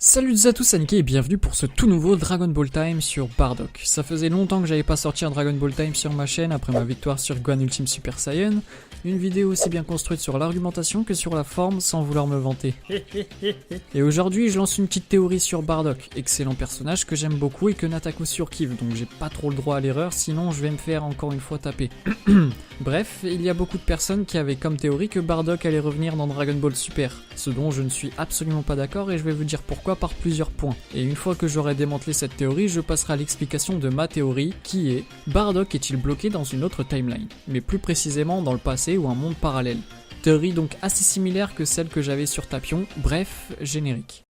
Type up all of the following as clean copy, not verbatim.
Salut à tous, c'est Anki et bienvenue pour ce tout nouveau Dragon Ball Time sur Bardock. Ça faisait longtemps que j'avais pas sorti un Dragon Ball Time sur ma chaîne après ma victoire sur Gohan Ultime Super Saiyan. Une vidéo aussi bien construite sur l'argumentation que sur la forme sans vouloir me vanter. Et aujourd'hui je lance une petite théorie sur Bardock, excellent personnage que j'aime beaucoup et que Nataku surkiffe, donc j'ai pas trop le droit à l'erreur sinon je vais me faire encore une fois taper. Bref, il y a beaucoup de personnes qui avaient comme théorie que Bardock allait revenir dans Dragon Ball Super, ce dont je ne suis absolument pas d'accord et je vais vous dire pourquoi par plusieurs points. Et une fois que j'aurai démantelé cette théorie, je passerai à l'explication de ma théorie qui est: Bardock est-il bloqué dans une autre timeline, mais plus précisément dans le passé ou un monde parallèle. Théorie donc assez similaire que celle que j'avais sur Tapion, bref, générique.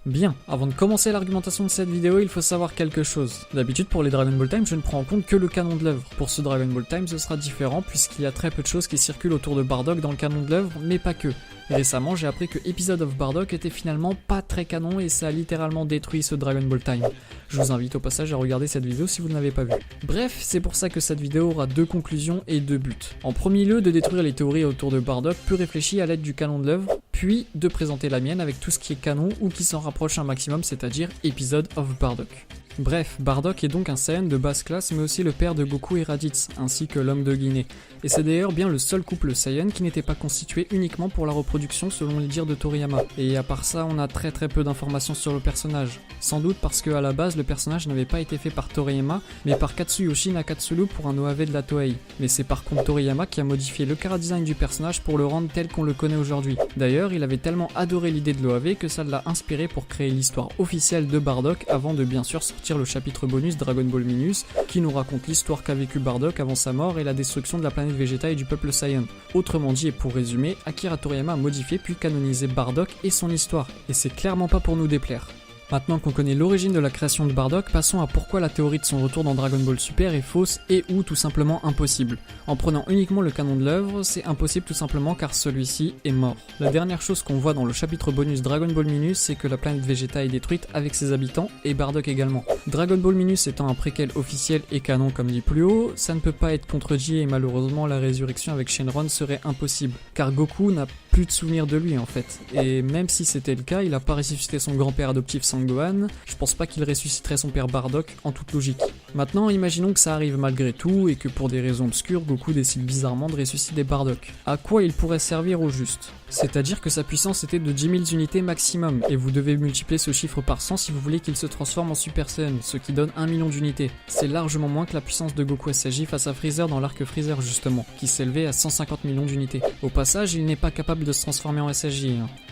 Bien, avant de commencer l'argumentation de cette vidéo, il faut savoir quelque chose. D'habitude pour les Dragon Ball Time, je ne prends en compte que le canon de l'œuvre. Pour ce Dragon Ball Time, ce sera différent puisqu'il y a très peu de choses qui circulent autour de Bardock dans le canon de l'œuvre, mais pas que. Et récemment, j'ai appris que Episode of Bardock était finalement pas très canon et ça a littéralement détruit ce Dragon Ball Time. Je vous invite au passage à regarder cette vidéo si vous ne l'avez pas vue. Bref, c'est pour ça que cette vidéo aura deux conclusions et deux buts. En premier lieu, de détruire les théories autour de Bardock peu réfléchies à l'aide du canon de l'œuvre, puis de présenter la mienne avec tout ce qui est canon ou qui s'en rapproche un maximum, c'est-à-dire Episode of Bardock. Bref, Bardock est donc un Saiyan de basse classe mais aussi le père de Goku et Raditz, ainsi que l'homme de Guinée. Et c'est d'ailleurs bien le seul couple Saiyan qui n'était pas constitué uniquement pour la reproduction selon les dires de Toriyama. Et à part ça, on a très peu d'informations sur le personnage. Sans doute parce que à la base, le personnage n'avait pas été fait par Toriyama, mais par Katsuyoshi Nakatsuru pour un OAV de la Toei. Mais c'est par contre Toriyama qui a modifié le chara-design du personnage pour le rendre tel qu'on le connaît aujourd'hui. D'ailleurs, il avait tellement adoré l'idée de l'OAV que ça l'a inspiré pour créer l'histoire officielle de Bardock avant de bien sûr sortir le chapitre bonus Dragon Ball Minus qui nous raconte l'histoire qu'a vécu Bardock avant sa mort et la destruction de la planète Vegeta et du peuple Saiyan. Autrement dit et pour résumer, Akira Toriyama a modifié puis canonisé Bardock et son histoire, et c'est clairement pas pour nous déplaire. Maintenant qu'on connaît l'origine de la création de Bardock, passons à pourquoi la théorie de son retour dans Dragon Ball Super est fausse et ou tout simplement impossible. En prenant uniquement le canon de l'œuvre, c'est impossible tout simplement car celui-ci est mort. La dernière chose qu'on voit dans le chapitre bonus Dragon Ball Minus, c'est que la planète Vegeta est détruite avec ses habitants et Bardock également. Dragon Ball Minus étant un préquel officiel et canon comme dit plus haut, ça ne peut pas être contredit et malheureusement la résurrection avec Shenron serait impossible, car Goku n'a plus de souvenirs de lui en fait. Et même si c'était le cas, il a pas ressuscité son grand-père adoptif Gohan, je pense pas qu'il ressusciterait son père Bardock en toute logique. Maintenant, imaginons que ça arrive malgré tout et que pour des raisons obscures, Goku décide bizarrement de ressusciter Bardock. À quoi il pourrait servir au juste? C'est-à-dire que sa puissance était de 10 000 unités maximum, et vous devez multiplier ce chiffre par 100 si vous voulez qu'il se transforme en Super Saiyan, ce qui donne 1 million d'unités. C'est largement moins que la puissance de Goku SSJ face à Freezer dans l'arc Freezer justement, qui s'élevait à 150 millions d'unités. Au passage, il n'est pas capable de se transformer en SSJ,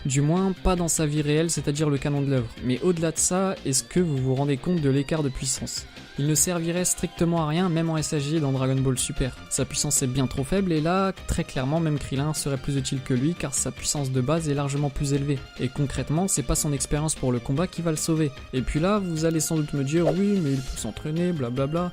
Du moins, pas dans sa vie réelle, c'est-à-dire le canon de l'œuvre. Mais au-delà de ça, est-ce que vous vous rendez compte de l'écart de puissance? Il ne servirait strictement à rien même en SSJ dans Dragon Ball Super. Sa puissance est bien trop faible et là, très clairement, même Krillin serait plus utile que lui car sa puissance de base est largement plus élevée. Et concrètement, c'est pas son expérience pour le combat qui va le sauver. Et puis là, vous allez sans doute me dire, oui, mais il peut s'entraîner, blablabla.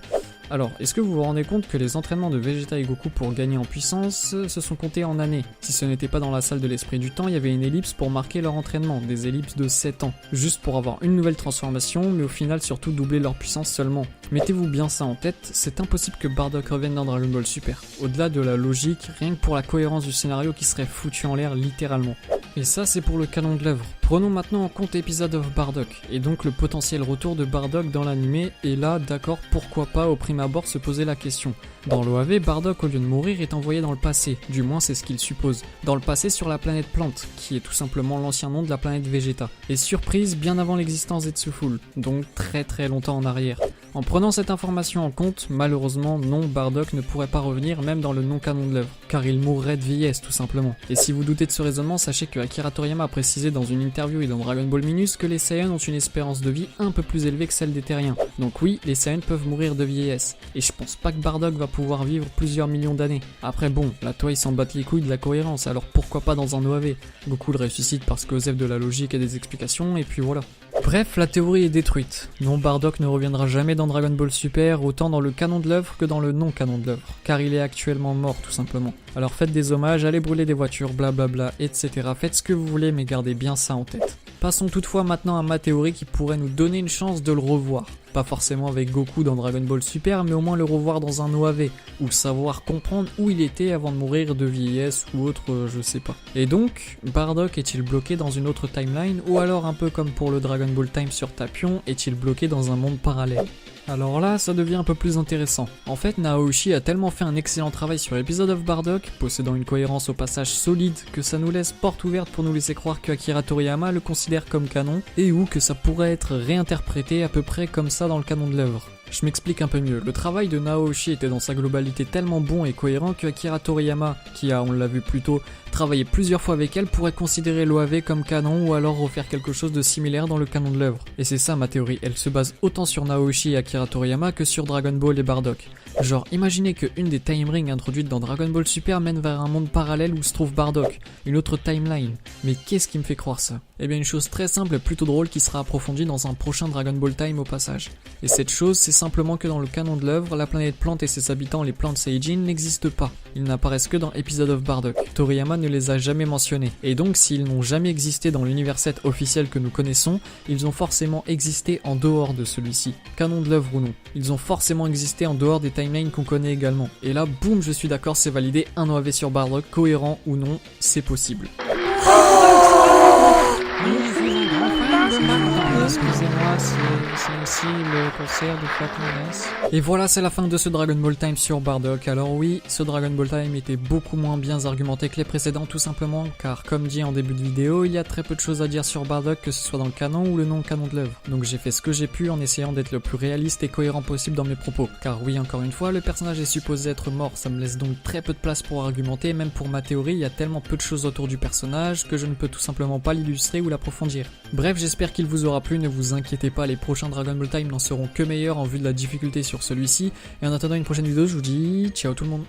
Alors, est-ce que vous vous rendez compte que les entraînements de Vegeta et Goku pour gagner en puissance se sont comptés en années? Si ce n'était pas dans la salle de l'esprit du temps, il y avait une ellipse pour marquer leur entraînement, des ellipses de 7 ans, juste pour avoir une nouvelle transformation, mais au final surtout doubler leur puissance seulement. Mettez-vous bien ça en tête, c'est impossible que Bardock revienne dans Dragon Ball Super. Au-delà de la logique, rien que pour la cohérence du scénario qui serait foutu en l'air littéralement. Et ça c'est pour le canon de l'œuvre. Prenons maintenant en compte Episode of Bardock, et donc le potentiel retour de Bardock dans l'animé, et là d'accord pourquoi pas au prime abord se poser la question. Dans l'OAV, Bardock au lieu de mourir est envoyé dans le passé, du moins c'est ce qu'il suppose. Dans le passé sur la planète Plante, qui est tout simplement l'ancien nom de la planète Vegeta. Et surprise bien avant l'existence d'Etsuful, donc très longtemps en arrière. En prenant cette information en compte, malheureusement non, Bardock ne pourrait pas revenir même dans le non-canon de l'œuvre, car il mourrait de vieillesse tout simplement. Et si vous doutez de ce raisonnement, sachez que Akira Toriyama a précisé dans une interview et dans Dragon Ball Minus que les Saiyans ont une espérance de vie un peu plus élevée que celle des Terriens. Donc oui, les Saiyans peuvent mourir de vieillesse, et je pense pas que Bardock va pouvoir vivre plusieurs millions d'années. Après bon, la Toei s'en batte les couilles de la cohérence, alors pourquoi pas dans un OAV? Goku le ressuscite parce qu'Osef de la logique et des explications, et puis voilà. Bref, la théorie est détruite. Non, Bardock ne reviendra jamais dans Dragon Ball Super, autant dans le canon de l'œuvre que dans le non-canon de l'œuvre, car il est actuellement mort tout simplement. Alors faites des hommages, allez brûler des voitures, blablabla, etc. Faites ce que vous voulez, mais gardez bien ça en tête. Passons toutefois maintenant à ma théorie qui pourrait nous donner une chance de le revoir. Pas forcément avec Goku dans Dragon Ball Super, mais au moins le revoir dans un OAV, ou savoir comprendre où il était avant de mourir de vieillesse ou autre, je sais pas. Et donc, Bardock est-il bloqué dans une autre timeline, ou alors un peu comme pour le Dragon Ball Time sur Tapion, est-il bloqué dans un monde parallèle? Alors là, ça devient un peu plus intéressant. En fait, Naoshi a tellement fait un excellent travail sur Episode of Bardock, possédant une cohérence au passage solide, que ça nous laisse porte ouverte pour nous laisser croire que Akira Toriyama le considère comme canon, et ou que ça pourrait être réinterprété à peu près comme ça dans le canon de l'œuvre. Je m'explique un peu mieux. Le travail de Naoshi était dans sa globalité tellement bon et cohérent que Akira Toriyama, qui a, on l'a vu plus tôt, travaillé plusieurs fois avec elle, pourrait considérer l'OAV comme canon ou alors refaire quelque chose de similaire dans le canon de l'œuvre. Et c'est ça ma théorie, elle se base autant sur Naoshi et Akira Toriyama que sur Dragon Ball et Bardock. Genre, imaginez que une des time rings introduites dans Dragon Ball Super mène vers un monde parallèle où se trouve Bardock, une autre timeline. Mais qu'est-ce qui me fait croire ça? Eh bien une chose très simple et plutôt drôle qui sera approfondie dans un prochain Dragon Ball Time au passage. Et cette chose, c'est simplement que dans le canon de l'œuvre, la planète plante et ses habitants, les plantes Seijin, n'existent pas. Ils n'apparaissent que dans Episode of Bardock. Toriyama ne les a jamais mentionnés. Et donc, s'ils n'ont jamais existé dans l'univers 7 officiel que nous connaissons, ils ont forcément existé en dehors de celui-ci. Canon de l'œuvre ou non. Ils ont forcément existé en dehors des timelines qu'on connaît également. Et là, boum, je suis d'accord, c'est validé, un OAV sur Bardock, cohérent ou non, c'est possible. Excusez-moi, c'est ici le concert de Fatness. Et voilà, c'est la fin de ce Dragon Ball Time sur Bardock. Alors oui, ce Dragon Ball Time était beaucoup moins bien argumenté que les précédents, tout simplement car, comme dit en début de vidéo, il y a très peu de choses à dire sur Bardock, que ce soit dans le canon ou le non-canon de l'œuvre. Donc j'ai fait ce que j'ai pu en essayant d'être le plus réaliste et cohérent possible dans mes propos. Car oui, encore une fois, le personnage est supposé être mort, ça me laisse donc très peu de place pour argumenter, même pour ma théorie, il y a tellement peu de choses autour du personnage que je ne peux tout simplement pas l'illustrer ou l'approfondir. Bref, j'espère qu'il vous aura plu, ne vous inquiétez pas, les prochains Dragon Ball Time n'en seront que meilleurs en vue de la difficulté sur celui-ci, et en attendant une prochaine vidéo, je vous dis ciao tout le monde.